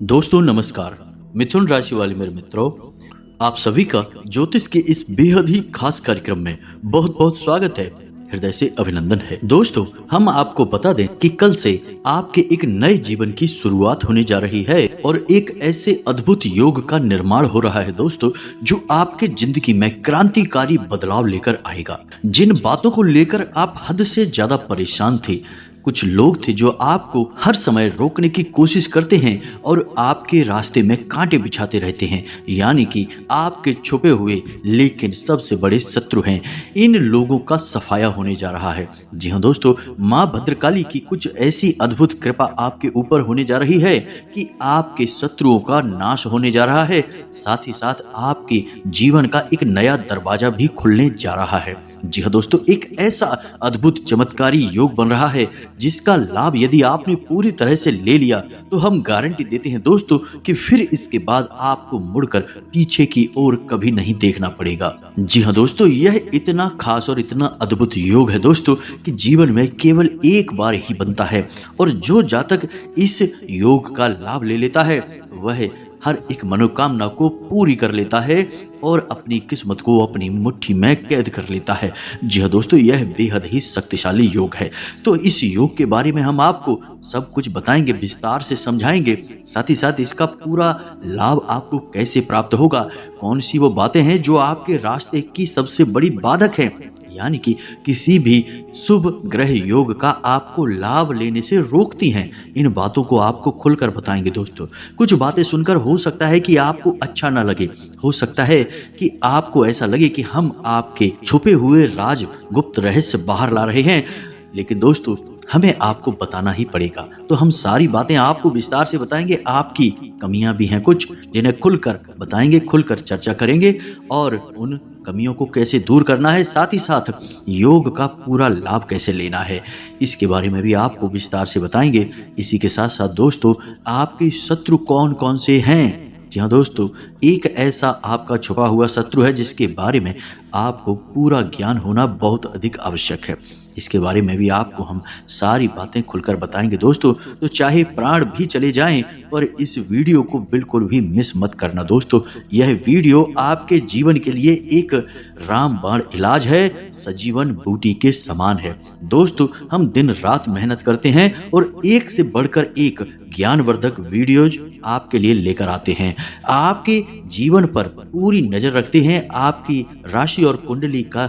दोस्तों नमस्कार। मिथुन राशि वाले मेरे मित्रों, आप सभी का ज्योतिष के इस बेहद ही खास कार्यक्रम में बहुत बहुत स्वागत है। हृदय से अभिनंदन है। दोस्तों, हम आपको बता दें कि कल से आपके एक नए जीवन की शुरुआत होने जा रही है और एक ऐसे अद्भुत योग का निर्माण हो रहा है दोस्तों, जो आपके जिंदगी में क्रांतिकारी बदलाव लेकर आएगा। जिन बातों को लेकर आप हद से ज्यादा परेशान थे, कुछ लोग थे जो आपको हर समय रोकने की कोशिश करते हैं और आपके रास्ते में कांटे बिछाते रहते हैं, यानी कि आपके छुपे हुए लेकिन सबसे बड़े शत्रु हैं। इन लोगों का सफाया होने जा रहा है। जी हाँ दोस्तों, माँ भद्रकाली की कुछ ऐसी अद्भुत कृपा आपके ऊपर होने जा रही है कि आपके शत्रुओं का नाश होने जा रहा है। साथ ही साथ आपके जीवन का एक नया दरवाजा भी खुलने जा रहा है। जी हाँ दोस्तों, एक ऐसा अद्भुत चमत्कारी योग बन रहा है जिसका लाभ यदि आपने पूरी तरह से ले लिया तो हम गारंटी देते हैं दोस्तों कि फिर इसके बाद आपको मुड़कर पीछे की ओर कभी नहीं देखना पड़ेगा। जी हाँ दोस्तों, यह इतना खास और इतना अद्भुत योग है दोस्तों कि जीवन में केवल एक बार ही बनता है और जो जातक इस योग का लाभ ले लेता है वह हर एक मनोकामना को पूरी कर लेता है और अपनी किस्मत को अपनी मुट्ठी में कैद कर लेता है। जी हाँ दोस्तों, यह बेहद ही शक्तिशाली योग है। तो इस योग के बारे में हम आपको सब कुछ बताएंगे, विस्तार से समझाएंगे। साथ ही साथ इसका पूरा लाभ आपको कैसे प्राप्त होगा, कौन सी वो बातें हैं जो आपके रास्ते की सबसे बड़ी बाधक है, यानी कि किसी भी शुभ ग्रह योग का आपको लाभ लेने से रोकती हैं। इन बातों को आपको खुलकर बताएंगे दोस्तों। कुछ बातें सुनकर हो सकता है कि आपको अच्छा ना लगे, हो सकता है कि आपको ऐसा लगे कि हम आपके छुपे हुए राज गुप्त रहस्य बाहर ला रहे हैं, लेकिन दोस्तों हमें आपको बताना ही पड़ेगा। तो हम सारी बातें आपको विस्तार से बताएंगे। आपकी कमियां भी हैं कुछ जिन्हें खुलकर बताएंगे, खुलकर चर्चा करेंगे और उन कमियों को कैसे दूर करना है, साथ ही साथ योग का पूरा लाभ कैसे लेना है, इसके बारे में भी आपको विस्तार से बताएंगे। इसी के साथ साथ दोस्तों, आपके शत्रु कौन कौन से हैं। जी हाँ दोस्तों, एक ऐसा आपका छुपा हुआ शत्रु है जिसके बारे में आपको पूरा ज्ञान होना बहुत अधिक आवश्यक है। इसके बारे में भी आपको हम सारी बातें खुलकर बताएंगे दोस्तों। तो चाहे प्राण भी चले जाएं पर इस वीडियो को बिल्कुल भी मिस मत करना दोस्तों। यह वीडियो आपके जीवन के लिए एक रामबाण इलाज है, सजीवन बूटी के समान है। दोस्तों, हम दिन रात मेहनत करते हैं और एक से बढ़कर एक ज्ञानवर्धक वीडियोज आपके लिए लेकर आते हैं। आपके जीवन पर पूरी नजर रखते हैं, आपकी राशि और कुंडली का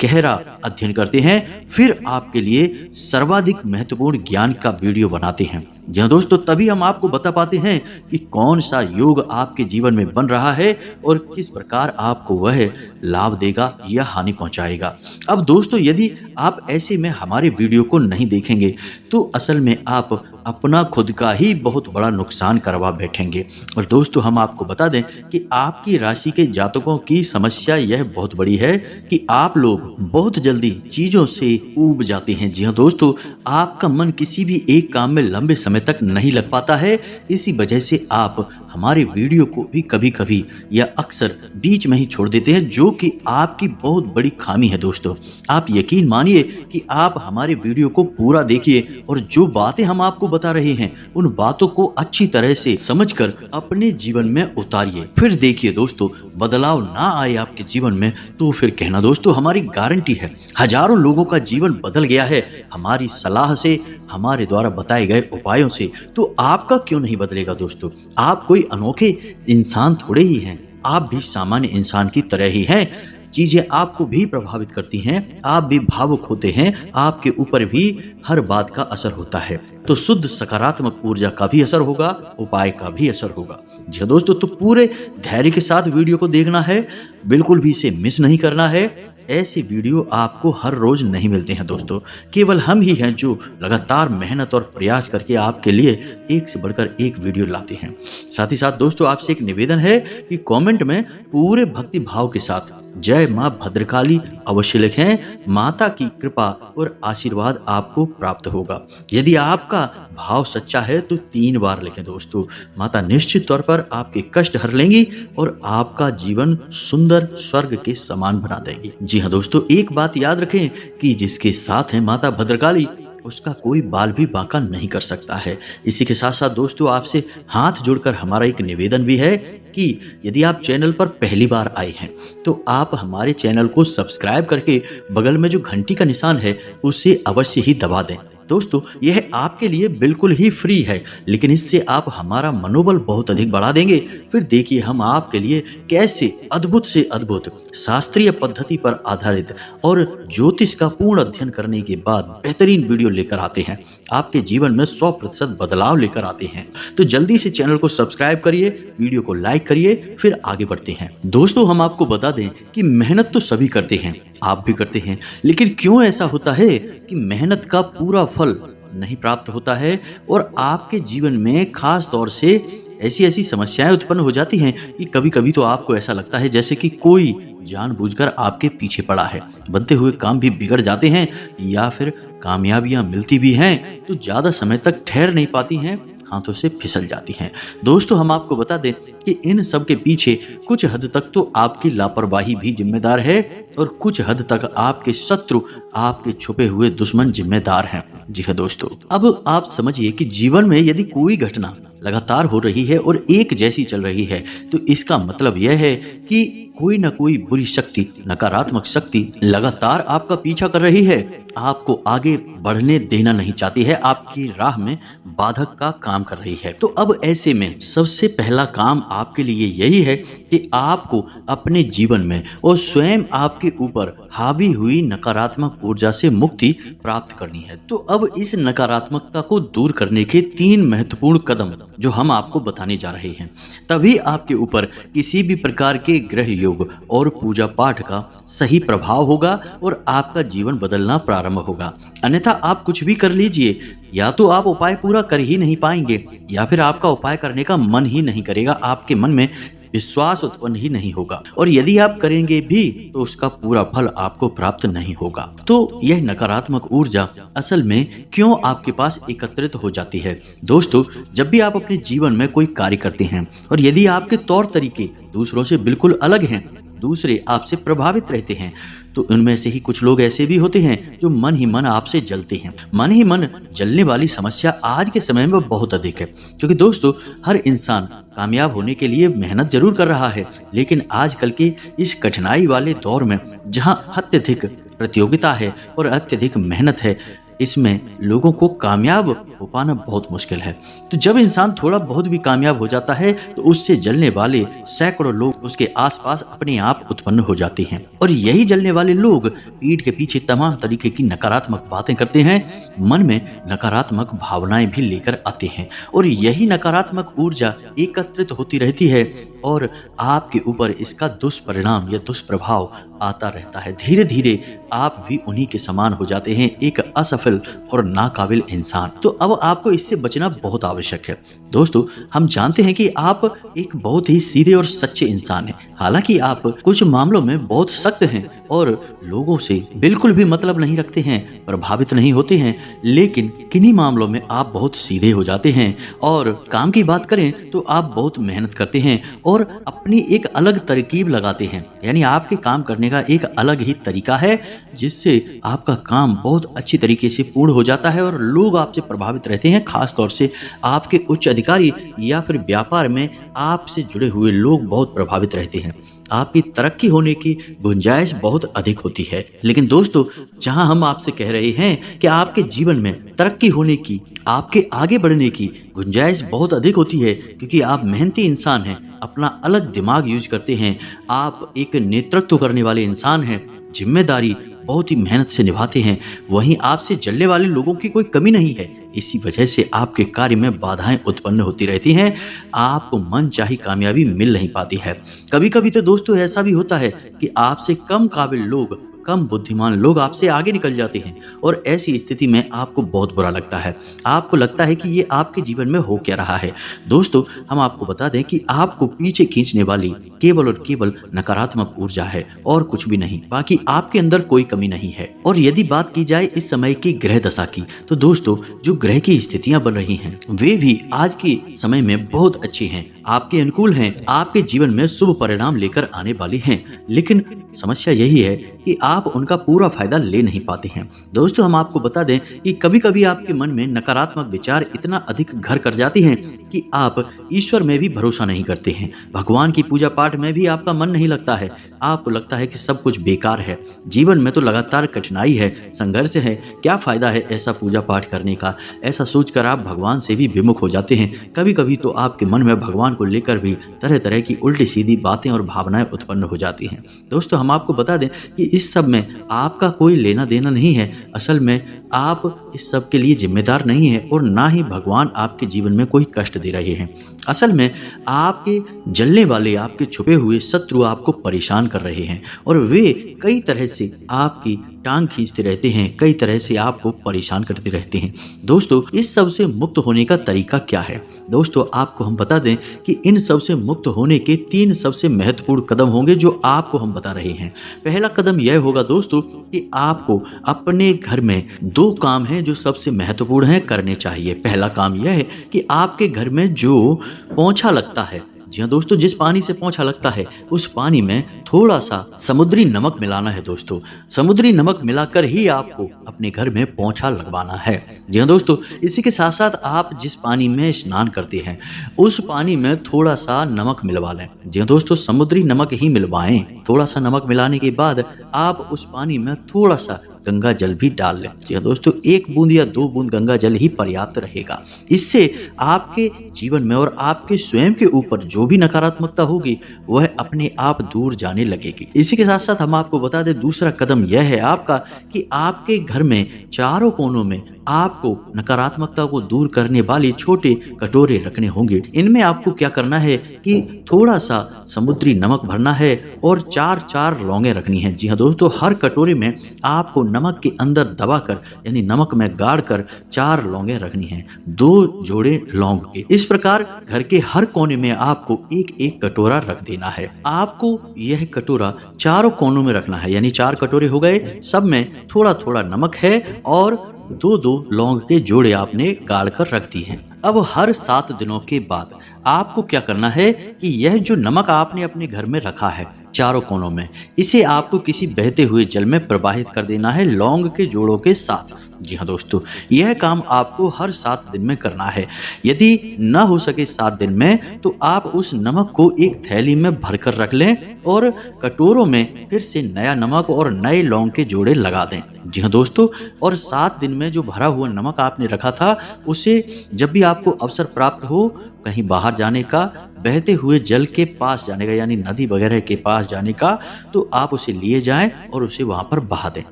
गहरा अध्ययन करते हैं, फिर आपके लिए सर्वाधिक महत्वपूर्ण ज्ञान का वीडियो बनाते हैं। जी हाँ दोस्तों, तभी हम आपको बता पाते हैं कि कौन सा योग आपके जीवन में बन रहा है और किस प्रकार आपको वह लाभ देगा या हानि पहुंचाएगा। अब दोस्तों, यदि आप ऐसे में हमारे वीडियो को नहीं देखेंगे तो असल में आप अपना खुद का ही बहुत बड़ा नुकसान करवा बैठेंगे। और दोस्तों, हम आपको बता दें कि आपकी राशि के जातकों की समस्या यह बहुत बड़ी है कि आप लोग बहुत जल्दी चीजों से ऊब जाते हैं। जी हाँ दोस्तों, आपका मन किसी भी एक काम में लंबे समय तक नहीं लग पाता है। इसी वजह से आप हमारे वीडियो को भी कभी कभी या अक्सर बीच में ही छोड़ देते हैं, जो कि आपकी बहुत बड़ी खामी है दोस्तों। आप यकीन मानिए कि आप हमारे वीडियो को पूरा देखिए और जो बातें हम आपको बता रहे हैं उन बातों को अच्छी तरह से समझकर अपने जीवन में उतारिए। फिर देखिए दोस्तों, बदलाव ना आए आपके जीवन में तो फिर कहना दोस्तों, हमारी गारंटी है। हजारों लोगों का जीवन बदल गया है हमारी सलाह से, हमारे द्वारा बताए गए उपायों से। तो आपका क्यों नहीं बदलेगा दोस्तों? आप कोई अनोखे इंसान थोड़े ही हैं, आप भी सामान्य इंसान की तरह ही हैं। चीजें आपको भी प्रभावित करती हैं, आप भी भावुक होते हैं, आपके ऊपर भी हर बात का असर होता है। तो शुद्ध सकारात्मक ऊर्जा का भी असर होगा, उपाय का भी असर होगा। जी हाँ दोस्तों, तो पूरे धैर्य के साथ वीडियो को देखना है, बिल्कुल भी इसे मिस नहीं करना है। ऐसे वीडियो आपको हर रोज नहीं मिलते हैं दोस्तों। केवल हम ही हैं जो लगातार मेहनत और प्रयास करके आपके लिए एक से बढ़कर एक वीडियो लाते हैं। साथ ही साथ दोस्तों, आपसे एक निवेदन है कि कमेंट में पूरे भक्ति भाव के साथ जय मां भद्रकाली अवश्य लिखें। माता की कृपा और आशीर्वाद आपको प्राप्त होगा। यदि आपका भाव सच्चा है तो 3 बार लिखें दोस्तों। माता निश्चित तौर पर आपके कष्ट हर लेंगी और आपका जीवन सुंदर स्वर्ग के समान बना देंगी। जी हाँ दोस्तों, एक बात याद रखें कि जिसके साथ है माता भद्रकाली उसका कोई बाल भी बांका नहीं कर सकता है। इसी के साथ साथ दोस्तों, आपसे हाथ जोड़कर हमारा एक निवेदन भी है कि यदि आप चैनल पर पहली बार आए हैं तो आप हमारे चैनल को सब्सक्राइब करके बगल में जो घंटी का निशान है उसे अवश्य ही दबा दें। दोस्तों, यह आपके लिए बिल्कुल ही फ्री है, लेकिन इससे आप हमारा मनोबल बहुत अधिक बढ़ा देंगे। फिर देखिए हम आपके लिए कैसे अद्भुत से अद्भुत शास्त्रीय पद्धति पर आधारित और ज्योतिष का पूर्ण अध्ययन करने के बाद बेहतरीन वीडियो लेकर आते हैं, आपके जीवन में 100% बदलाव लेकर आते हैं। तो जल्दी से चैनल को सब्सक्राइब करिए, वीडियो को लाइक करिए, फिर आगे बढ़ते हैं। दोस्तों, हम आपको बता दें कि मेहनत तो सभी करते हैं, आप भी करते हैं, लेकिन क्यों ऐसा होता है कि मेहनत का पूरा फल नहीं प्राप्त होता है और आपके जीवन में खास तौर से ऐसी ऐसी समस्याएं उत्पन्न हो जाती हैं कि कभी कभी तो आपको ऐसा लगता है जैसे कि कोई जानबूझकर आपके पीछे पड़ा है। बनते हुए काम भी बिगड़ जाते हैं या फिर कामयाबियां मिलती भी हैं तो ज्यादा समय तक ठहर नहीं पाती हैं, हाथों से फिसल जाती हैं। दोस्तों, हम आपको बता दें कि इन सब के पीछे कुछ हद तक तो आपकी लापरवाही भी जिम्मेदार है और कुछ हद तक आपके शत्रु, आपके छुपे हुए दुश्मन जिम्मेदार हैं। जी हाँ दोस्तों, अब आप समझिए कि जीवन में यदि कोई घटना लगातार हो रही है और एक जैसी चल रही है तो इसका मतलब यह है कि कोई ना कोई बुरी शक्ति, नकारात्मक शक्ति लगातार आपका पीछा कर रही है, आपको आगे बढ़ने देना नहीं चाहती है, आपकी राह में बाधक का काम कर रही है। तो अब ऐसे में सबसे पहला काम आपके लिए यही है कि आपको अपने जीवन में और स्वयं आपके ऊपर हावी हुई नकारात्मक ऊर्जा से मुक्ति प्राप्त करनी है। तो अब इस नकारात्मकता को दूर करने के 3 महत्वपूर्ण कदम जो हम आपको बताने जा रहे हैं, तभी आपके ऊपर किसी भी प्रकार के ग्रह योग और पूजा पाठ का सही प्रभाव होगा और आपका जीवन बदलना प्रारंभ होगा। अन्यथा आप कुछ भी कर लीजिए, या तो आप उपाय पूरा कर ही नहीं पाएंगे या फिर आपका उपाय करने का मन ही नहीं करेगा, आपके मन में विश्वास उत्पन्न ही नहीं होगा और यदि आप करेंगे भी तो उसका पूरा फल आपको प्राप्त नहीं होगा। तो यह नकारात्मक ऊर्जा असल में क्यों आपके पास एकत्रित हो जाती है? दोस्तों, जब भी आप अपने जीवन में कोई कार्य करते हैं और यदि आपके तौर तरीके दूसरों से बिल्कुल अलग हैं, दूसरे आपसे प्रभावित रहते हैं, तो उनमें से ही कुछ लोग ऐसे भी होते हैं जो मन ही मन आपसे जलते हैं। मन ही मन जलने वाली समस्या आज के समय में बहुत अधिक है, क्योंकि दोस्तों हर इंसान कामयाब होने के लिए मेहनत जरूर कर रहा है, लेकिन आजकल के इस कठिनाई वाले दौर में जहां अत्यधिक प्रतियोगिता है और अत्यधिक मेहनत है, इसमें लोगों को कामयाब हो पाना बहुत मुश्किल है। तो जब इंसान थोड़ा बहुत भी कामयाब हो जाता है तो उससे जलने वाले सैकड़ों लोग उसके आसपास अपने आप उत्पन्न हो जाते हैं और यही जलने वाले लोग पीठ के पीछे तमाम तरीके की नकारात्मक बातें करते हैं, मन में नकारात्मक भावनाएं भी लेकर आते हैं और यही नकारात्मक ऊर्जा एकत्रित होती रहती है और आपके ऊपर इसका दुष्परिणाम या दुष्प्रभाव आता रहता है। धीरे धीरे आप भी उन्हीं के समान हो जाते हैं, एक असफल और नाकाबिल इंसान। तो अब आपको इससे बचना बहुत आवश्यक है। दोस्तों, हम जानते हैं कि आप एक बहुत ही सीधे और सच्चे इंसान हैं। हालांकि आप कुछ मामलों में बहुत सख्त हैं और लोगों से बिल्कुल भी मतलब नहीं रखते हैं, प्रभावित नहीं होते हैं, लेकिन किन्हीं मामलों में आप बहुत सीधे हो जाते हैं और काम की बात करें तो आप बहुत मेहनत करते हैं और अपनी एक अलग तरकीब लगाते हैं। यानी आपके काम करने का एक अलग ही तरीका है जिससे आपका काम बहुत अच्छी तरीके से पूर्ण हो जाता है और लोग आपसे प्रभावित रहते हैं। खास तौर से आपके उच्च अधिकारी या फिर व्यापार में आपसे जुड़े हुए लोग बहुत प्रभावित रहते हैं। आपकी तरक्की होने की गुंजाइश बहुत अधिक होती है। लेकिन दोस्तों, जहां हम आपसे कह रहे हैं कि आपके जीवन में तरक्की होने की, आपके आगे बढ़ने की गुंजाइश बहुत अधिक होती है, क्योंकि आप मेहनती इंसान हैं, अपना अलग दिमाग यूज करते हैं, आप एक नेतृत्व करने वाले इंसान हैं, जिम्मेदारी बहुत ही मेहनत से निभाते हैं, वहीं आपसे जलने वाले लोगों की कोई कमी नहीं है। इसी वजह से आपके कार्य में बाधाएं उत्पन्न होती रहती हैं, आपको मनचाही कामयाबी मिल नहीं पाती है। कभी कभी तो दोस्तों ऐसा भी होता है कि आपसे कम काबिल लोग, कम बुद्धिमान लोग आपसे आगे निकल जाते हैं और ऐसी स्थिति में आपको बहुत बुरा लगता है। आपको लगता है कि ये आपके जीवन में हो क्या रहा है। दोस्तों, हम आपको बता दें कि आपको पीछे खींचने वाली केवल और केवल नकारात्मक ऊर्जा है और कुछ भी नहीं। बाकी आपके अंदर कोई कमी नहीं है। और यदि बात की जाए इस समय की ग्रह दशा की, तो दोस्तों जो ग्रह की स्थितियां बन रही हैं वे भी आज के समय में बहुत अच्छी हैं, आपके अनुकूल हैं, आपके जीवन में शुभ परिणाम लेकर आने वाली हैं। लेकिन समस्या यही है कि आप उनका पूरा फायदा ले नहीं पाते हैं। दोस्तों हम आपको बता दें कि कभी कभी आपके मन में नकारात्मक विचार इतना अधिक घर कर जाते हैं कि आप ईश्वर में भी भरोसा नहीं करते हैं, भगवान की पूजा पाठ में भी आपका मन नहीं लगता है। आपको लगता है कि सब कुछ बेकार है, जीवन में तो लगातार कठिनाई है, संघर्ष है, क्या फायदा है ऐसा पूजा पाठ करने का। ऐसा सोचकर आप भगवान से भी विमुख हो जाते हैं। कभी कभी तो आपके मन में भगवान को लेकर भी तरह तरह की उल्टी सीधी बातें और भावनाएं उत्पन्न हो जाती हैं। दोस्तों हम आपको बता दें कि इस सब में आपका कोई लेना देना नहीं है। असल में आप इस सब के लिए जिम्मेदार नहीं है और ना ही भगवान आपके जीवन में कोई कष्ट दे रहे हैं। असल में आपके जलने वाले, आपके छुपे हुए शत्रु आपको परेशान कर रहे हैं और वे कई तरह से आपकी टांग खींचते रहते हैं, कई तरह से आपको परेशान करते रहते हैं। दोस्तों इस सब से मुक्त होने का तरीका क्या है? दोस्तों आपको हम बता दें कि इन सब से मुक्त होने के 3 सबसे महत्वपूर्ण कदम होंगे जो आपको हम बता रहे हैं। पहला कदम यह होगा दोस्तों कि आपको अपने घर में 2 काम हैं जो सबसे महत्वपूर्ण हैं, करने चाहिए। पहला काम यह है कि आपके घर में जो पोंछा लगता है, जी हाँ दोस्तों, जिस पानी से पोंछा लगता है उस पानी में थोड़ा सा समुद्री नमक मिलाना है। दोस्तों समुद्री नमक मिलाकर ही आपको अपने घर में पोंछा लगवाना है। जी हाँ दोस्तों, इसी के साथ साथ आप जिस पानी में स्नान करते हैं उस पानी में थोड़ा सा नमक मिलवा लें। जी हाँ दोस्तों, समुद्री नमक ही मिलवाएं। थोड़ा सा नमक मिलाने के बाद आप उस पानी में थोड़ा सा गंगा जल भी डाल लें। जी हाँ दोस्तों, 1 बूंद या 2 बूंद गंगा जल ही पर्याप्त रहेगा। इससे आपके जीवन में और आपके स्वयं के ऊपर जो भी नकारात्मकता होगी वह अपने आप दूर जाने लगेगी। इसी के साथ साथ हम आपको बता दें दूसरा कदम यह है आपका कि आपके घर में चारों कोनों में आपको नकारात्मकता को दूर करने वाले छोटे कटोरे रखने होंगे। इनमें आपको क्या करना है कि थोड़ा सा समुद्री नमक भरना है और 4-4 लौंगे रखनी है। जी हाँ दोस्तों, हर कटोरे में आपको नमक के अंदर दबाकर यानी नमक में गाड़कर 4 लौंगे रखनी है, 2 जोड़े लौंग के। इस प्रकार घर के हर कोने में आपको 1-1 कटोरा रख देना है। आपको यह कटोरा चारों कोनों में रखना है, यानी 4 कटोरे हो गए, सब में थोड़ा थोड़ा नमक है और 2-2 लौंग के जोड़े आपने गाड़ कर रख दी हैं। अब हर 7 दिनों के बाद आपको क्या करना है कि यह जो नमक आपने अपने घर में रखा है चारों कोनों में, इसे आपको किसी बहते हुए जल में प्रवाहित कर देना है लौंग के जोड़ों के साथ। जी हाँ दोस्तों, यह काम आपको हर 7 दिन में करना है। यदि न हो सके 7 दिन में तो आप उस नमक को एक थैली में भरकर रख लें और कटोरों में फिर से नया नमक और नए लौंग के जोड़े लगा दें। जी हाँ दोस्तों, और 7 दिन में जो भरा हुआ नमक आपने रखा था उसे जब भी आपको अवसर प्राप्त हो कहीं बाहर जाने का, बहते हुए जल के पास जाने का यानी नदी वगैरह के पास जाने का, तो आप उसे लिए जाएं और उसे वहां पर बहा दें।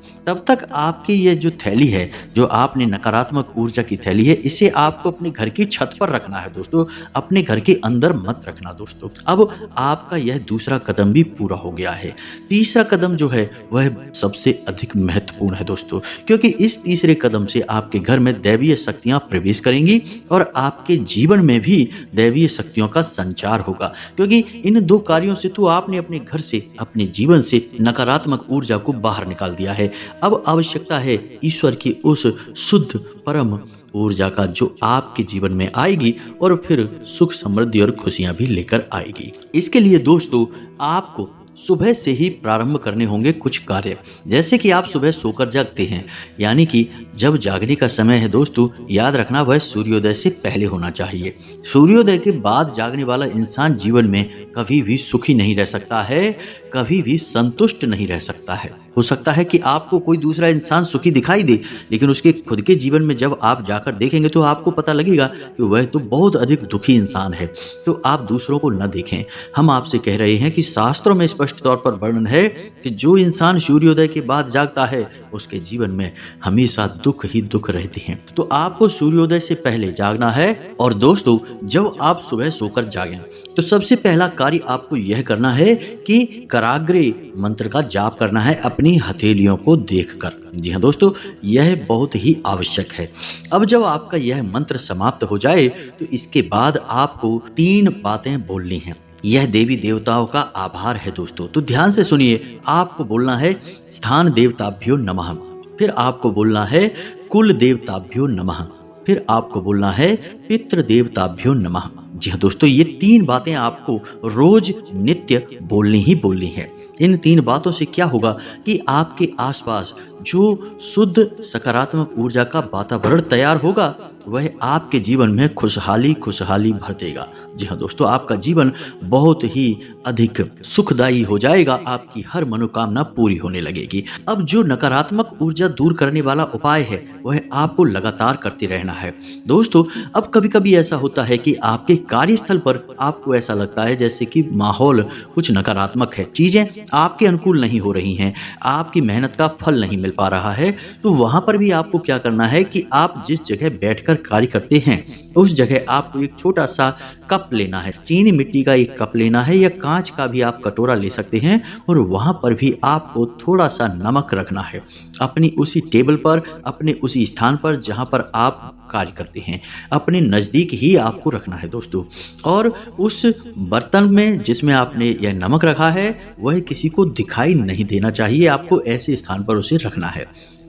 तब तक आपकी ये जो थैली है, जो आपने नकारात्मक ऊर्जा की थैली है, इसे आपको अपने घर की छत पर रखना है दोस्तों, अपने घर के अंदर मत रखना दोस्तों। अब आपका यह दूसरा कदम भी पूरा हो गया है। तीसरा कदम जो है वह सबसे अधिक महत्वपूर्ण है दोस्तों, क्योंकि इस तीसरे कदम से आपके घर में दैवीय शक्तियां प्रवेश करेंगी और आपके जीवन में भी दैवीय शक्तियों का संचार होगा। क्योंकि इन 2 कार्यों से तो आपने अपने घर से, अपने जीवन से नकारात्मक ऊर्जा को बाहर निकाल दिया है। अब आवश्यकता है ईश्वर की उस शुद्ध परम ऊर्जा का जो आपके जीवन में आएगी और फिर सुख, समृद्धि और खुशियां भी लेकर आएगी। इसके लिए दोस्तों आपको सुबह से ही प्रारंभ करने होंगे कुछ कार्य। जैसे कि आप सुबह सोकर जागते हैं, यानी कि जब जागने का समय है दोस्तों, याद रखना वह सूर्योदय से पहले होना चाहिए। सूर्योदय के बाद जागने वाला इंसान जीवन में कभी भी सुखी नहीं रह सकता है, कभी भी संतुष्ट नहीं रह सकता है। हो सकता है कि आपको कोई दूसरा इंसान सुखी दिखाई दे, लेकिन उसके खुद के जीवन में जब आप जाकर देखेंगे तो आपको पता लगेगा कि वह तो बहुत अधिक दुखी इंसान है। तो आप दूसरों को न देखें। हम आपसे कह रहे हैं कि शास्त्रों में स्पष्ट तौर पर वर्णन है कि जो इंसान सूर्योदय के बाद जागता है उसके जीवन में हमेशा दुख ही दुख रहते हैं। तो आपको सूर्योदय से पहले जागना है। और दोस्तों जब आप सुबह सोकर जागें तो सबसे पहला कार्य आपको यह करना है कि कराग्रे मंत्र का जाप करना है अपनी हथेलियों को देखकर। जी हाँ दोस्तों, यह बहुत ही आवश्यक है। अब जब आपका यह मंत्र समाप्त हो जाए तो इसके बाद आपको 3 बातें बोलनी हैं। यह देवी देवताओं का आभार है दोस्तों। तो ध्यान से सुनिए, आपको बोलना है स्थान देवताभ्यो नमः, फिर आपको बोलना है कुल देवताभ्यो नमः, फिर आपको बोलना है पितृ देवताभ्यो नमः। जी हाँ दोस्तों, ये 3 बातें आपको रोज नित्य बोलनी ही बोलनी है। इन 3 बातों से क्या होगा कि आपके आसपास जो शुद्ध सकारात्मक ऊर्जा का वातावरण तैयार होगा, वह आपके जीवन में खुशहाली खुशहाली भर देगा। जी हाँ दोस्तों, आपका जीवन बहुत ही अधिक सुखदायी हो जाएगा, आपकी हर मनोकामना पूरी होने लगेगी। अब जो नकारात्मक ऊर्जा दूर करने वाला उपाय है, वह आपको लगातार करते रहना है दोस्तों। अब कभी कभी ऐसा होता है कि आपके कार्यस्थल पर आपको ऐसा लगता है जैसे कि माहौल कुछ नकारात्मक है, चीजें आपके अनुकूल नहीं हो रही हैं, आपकी मेहनत का फल नहीं मिल पा रहा है। तो वहां पर भी आपको क्या करना है कि आप जिस जगह बैठकर कार्य करते हैं, उस जगह आपको एक छोटा सा कप लेना है, चीनी मिट्टी का एक कप लेना है, या कांच का भी आप कटोरा ले सकते हैं, और वहां पर भी आपको थोड़ा सा नमक रखना है अपनी उसी टेबल पर, अपने उसी स्थान पर जहां पर आप कार्य करते हैं, अपने नज़दीक ही आपको रखना है दोस्तों। और उस बर्तन में जिसमें आपने यह नमक रखा है, वह किसी को दिखाई नहीं देना चाहिए, आपको ऐसे स्थान पर उसे रखना है।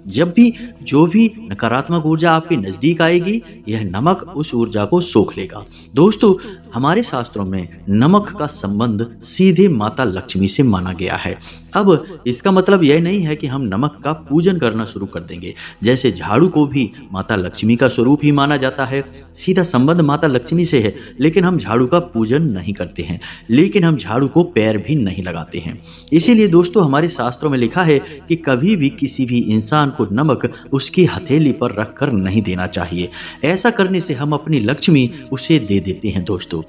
जब भी जो भी नकारात्मक ऊर्जा आपके नज़दीक आएगी, यह नमक उस ऊर्जा को सोख लेगा। दोस्तों, हमारे शास्त्रों में नमक का संबंध सीधे माता लक्ष्मी से माना गया है। अब इसका मतलब यह नहीं है कि हम नमक का पूजन करना शुरू कर देंगे। जैसे झाड़ू को भी माता लक्ष्मी का स्वरूप ही माना जाता है, सीधा संबंध माता लक्ष्मी से है, लेकिन हम झाड़ू का पूजन नहीं करते हैं, लेकिन हम झाड़ू को पैर भी नहीं लगाते हैं। इसीलिए दोस्तों, हमारे शास्त्रों में लिखा है कि कभी भी किसी भी इंसान को नमक उसकी हथेली पर रखकर नहीं देना चाहिए। ऐसा करने से हम अपनी लक्ष्मी उसे दे देते हैं दोस्तों।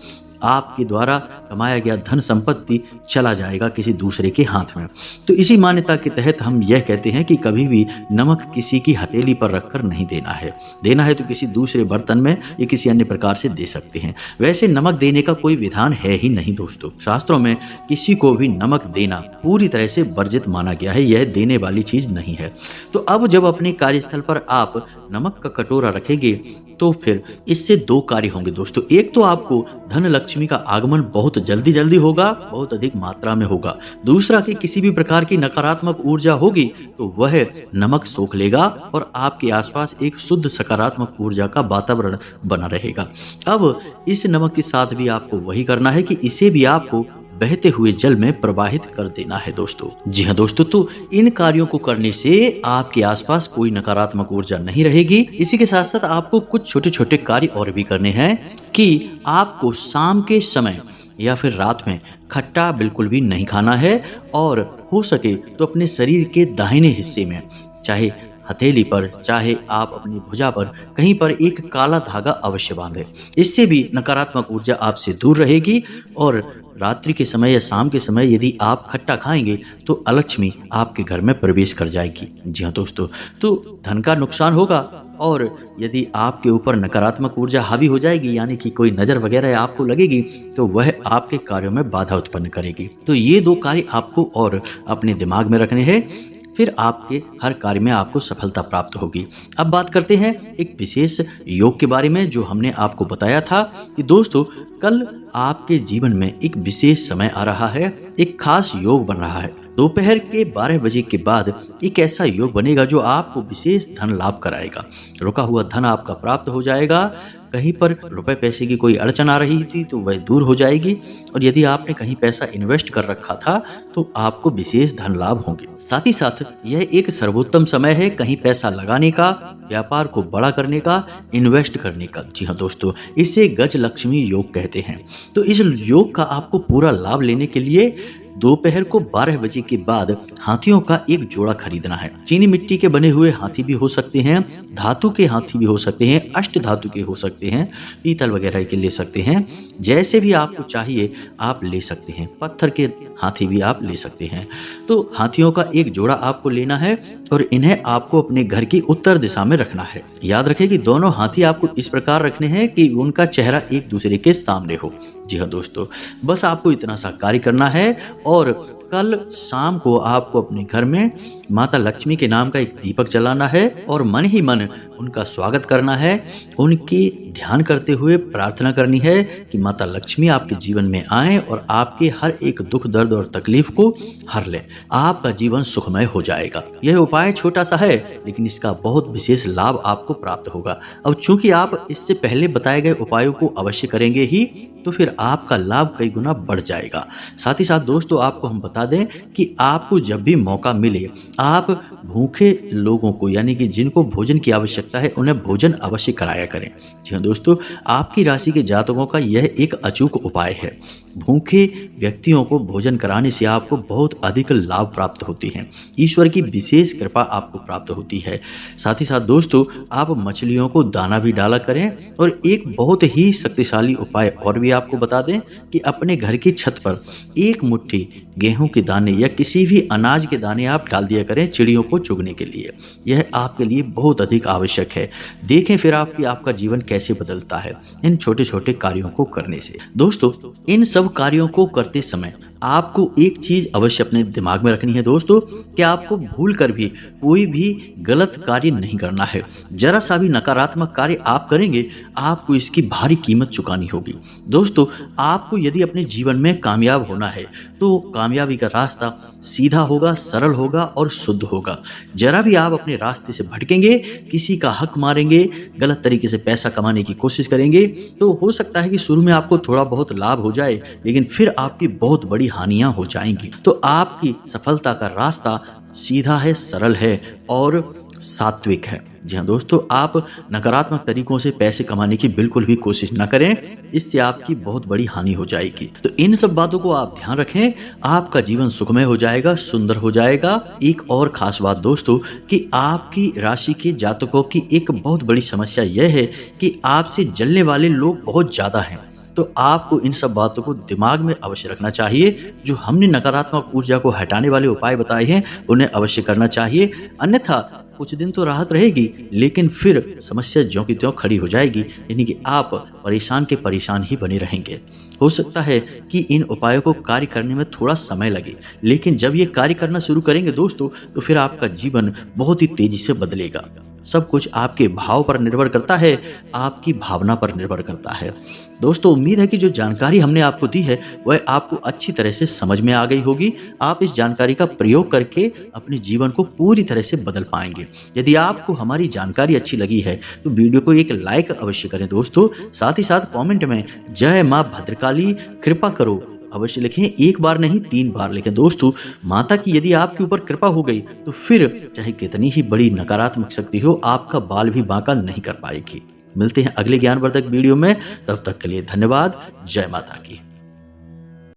आपके द्वारा कमाया गया धन संपत्ति चला जाएगा किसी दूसरे के हाथ में। तो इसी मान्यता के तहत हम यह कहते हैं कि कभी भी नमक किसी की हथेली पर रखकर नहीं देना है। देना है तो किसी दूसरे बर्तन में या किसी अन्य प्रकार से दे सकते हैं। वैसे नमक देने का कोई विधान है ही नहीं दोस्तों। शास्त्रों में किसी को भी नमक देना पूरी तरह से वर्जित माना गया है, यह देने वाली चीज नहीं है। तो अब जब अपने कार्यस्थल पर आप नमक का कटोरा रखेंगे, तो फिर इससे 2 कार्य होंगे दोस्तों। एक तो आपको धन लक्ष्मी का आगमन बहुत जल्दी जल्दी होगा, बहुत अधिक मात्रा में होगा। दूसरा कि किसी भी प्रकार की नकारात्मक ऊर्जा होगी तो वह नमक सोख लेगा और आपके आसपास एक शुद्ध सकारात्मक ऊर्जा का वातावरण बना रहेगा। अब इस नमक के साथ भी आपको वही करना है कि इसे भी आपको बहते हुए जल में प्रवाहित कर देना है दोस्तों। जी हाँ दोस्तों, तो इन कार्यों को करने से आपके आसपास कोई नकारात्मक ऊर्जा नहीं रहेगी। इसी के साथ साथ आपको कुछ छोटे छोटे कार्य और भी करने हैं कि आपको शाम के समय या फिर रात में खट्टा बिल्कुल भी नहीं खाना है, और हो सके तो अपने शरीर के दाहिने हिस्से में, चाहे हथेली पर चाहे आप अपनी भुजा पर, कहीं पर एक काला धागा अवश्य बांधें। इससे भी नकारात्मक ऊर्जा आपसे दूर रहेगी। और रात्रि के समय या शाम के समय यदि आप खट्टा खाएंगे तो अलक्ष्मी आपके घर में प्रवेश कर जाएगी। जी हाँ दोस्तों, तो धन का नुकसान होगा, और यदि आपके ऊपर नकारात्मक ऊर्जा हावी हो जाएगी, यानी कि कोई नज़र वगैरह आपको लगेगी, तो वह आपके कार्यों में बाधा उत्पन्न करेगी। तो ये 2 कार्य आपको और अपने दिमाग में रखने हैं, फिर आपके हर कार्य में आपको सफलता प्राप्त होगी। अब बात करते हैं एक विशेष योग के बारे में, जो हमने आपको बताया था कि दोस्तों कल आपके जीवन में एक विशेष समय आ रहा है, एक खास योग बन रहा है। दोपहर के 12 बजे के बाद एक ऐसा योग बनेगा जो आपको विशेष धन लाभ कराएगा। रुका हुआ धन आपका प्राप्त हो जाएगा। कहीं पर रुपए पैसे की कोई अड़चन आ रही थी तो वह दूर हो जाएगी, और यदि आपने कहीं पैसा इन्वेस्ट कर रखा था तो आपको विशेष धन लाभ होंगे। साथ ही साथ यह एक सर्वोत्तम समय है कहीं पैसा लगाने का, व्यापार को बड़ा करने का, इन्वेस्ट करने का। जी हाँ दोस्तों, इसे गज लक्ष्मी योग कहते हैं। तो इस योग का आपको पूरा लाभ लेने के लिए दोपहर को 12 बजे के बाद हाथियों का एक जोड़ा खरीदना है। चीनी मिट्टी के बने हुए हाथी भी हो सकते हैं, धातु के हाथी भी हो सकते हैं, अष्ट धातु के हो सकते हैं, पीतल वगैरह के ले सकते हैं। जैसे भी आपको चाहिए आप ले सकते हैं। पत्थर के हाथी भी आप ले सकते हैं। तो हाथियों का एक जोड़ा आपको लेना है और इन्हें आपको अपने घर की उत्तर दिशा में रखना है। याद रखें कि दोनों हाथी आपको इस प्रकार रखने हैं कि उनका चेहरा एक दूसरे के सामने हो। जी हाँ दोस्तों, बस आपको इतना सा कार्य करना है, और कल शाम को आपको अपने घर में माता लक्ष्मी के नाम का एक दीपक जलाना है और मन ही मन उनका स्वागत करना है, उनकी ध्यान करते हुए प्रार्थना करनी है कि माता लक्ष्मी आपके जीवन में आए और आपके हर एक दुख दर्द और तकलीफ को हर ले। आपका जीवन सुखमय हो जाएगा। यह उपाय छोटा सा है लेकिन इसका बहुत विशेष लाभ आपको प्राप्त होगा। अब चूंकि आप इससे पहले बताए गए उपायों को अवश्य करेंगे ही, तो फिर आपका लाभ कई गुना बढ़ जाएगा। साथ ही साथ दोस्तों, आपको हम बता दें कि आपको जब भी मौका मिले आप भूखे लोगों को, यानी कि जिनको भोजन की आवश्यकता है, उन्हें भोजन अवश्य कराया करें। जी हाँ दोस्तों, आपकी राशि के जातकों का यह एक अचूक उपाय है। भूखे व्यक्तियों को भोजन कराने से आपको बहुत अधिक लाभ प्राप्त होती है। ईश्वर की विशेष कृपा आपको प्राप्त होती है। साथ ही साथ दोस्तों, आप मछलियों को दाना भी डाला करें। और एक बहुत ही शक्तिशाली उपाय और भी आपको बता दें कि अपने घर की छत पर एक मुट्ठी गेहूं के दाने या किसी भी अनाज के दाने आप डाल दिया करें चिड़ियों को चुगने के लिए। यह आपके लिए बहुत अधिक आवश्यक है। देखें फिर आपका जीवन कैसे बदलता है इन छोटे छोटे कार्यों को करने से। दोस्तों, इन सब कार्यों को करते समय आपको एक चीज अवश्य अपने दिमाग में रखनी है दोस्तों, कि आपको भूल कर भी कोई भी गलत कार्य नहीं करना है। जरा सा भी नकारात्मक कार्य आप करेंगे, आपको इसकी भारी कीमत चुकानी होगी। दोस्तों, आपको यदि अपने जीवन में कामयाब होना है तो कामयाबी का रास्ता सीधा होगा, सरल होगा और शुद्ध होगा। जरा भी आप अपने रास्ते से भटकेंगे, किसी का हक मारेंगे, गलत तरीके से पैसा कमाने की कोशिश करेंगे, तो हो सकता है कि शुरू में आपको थोड़ा बहुत लाभ हो जाए, लेकिन फिर आपकी बहुत बड़ी हानियां हो जाएंगी। तो आपकी सफलता का रास्ता सीधा है, सरल है और सात्विक है। जी हाँ दोस्तों, आप नकारात्मक तरीकों से पैसे कमाने की बिल्कुल भी कोशिश ना करें, इससे आपकी बहुत बड़ी हानि हो जाएगी। तो इन सब बातों को आप ध्यान रखें, आपका जीवन सुखमय हो जाएगा, सुंदर हो जाएगा। एक और खास बात दोस्तों, कि आपकी राशि के जातकों की एक बहुत बड़ी समस्या यह है कि आपसे जलने वाले लोग बहुत ज्यादा हैं। तो आपको इन सब बातों को दिमाग में अवश्य रखना चाहिए। जो हमने नकारात्मक ऊर्जा को हटाने वाले उपाय बताए हैं, उन्हें अवश्य करना चाहिए। अन्यथा कुछ दिन तो राहत रहेगी, लेकिन फिर समस्या ज्यों की त्यों खड़ी हो जाएगी, यानी कि आप परेशान के परेशान ही बने रहेंगे। हो सकता है कि इन उपायों को कार्य करने में थोड़ा समय लगे, लेकिन जब ये कार्य करना शुरू करेंगे दोस्तों, तो फिर आपका जीवन बहुत ही तेजी से बदलेगा। सब कुछ आपके भाव पर निर्भर करता है, आपकी भावना पर निर्भर करता है। दोस्तों, उम्मीद है कि जो जानकारी हमने आपको दी है वह आपको अच्छी तरह से समझ में आ गई होगी। आप इस जानकारी का प्रयोग करके अपने जीवन को पूरी तरह से बदल पाएंगे। यदि आपको हमारी जानकारी अच्छी लगी है तो वीडियो को एक लाइक अवश्य करें दोस्तों। साथ ही साथ कमेंट में जय मां भद्रकाली कृपा करो अवश्य लिखें। एक बार नहीं, 3 बार लिखें दोस्तों। माता की यदि आपके ऊपर कृपा हो गई तो फिर चाहे कितनी ही बड़ी नकारात्मक शक्ति हो, आपका बाल भी बांका नहीं कर पाएगी। मिलते हैं अगले ज्ञानवर्धक वीडियो में, तब तक के लिए धन्यवाद। जय माता की।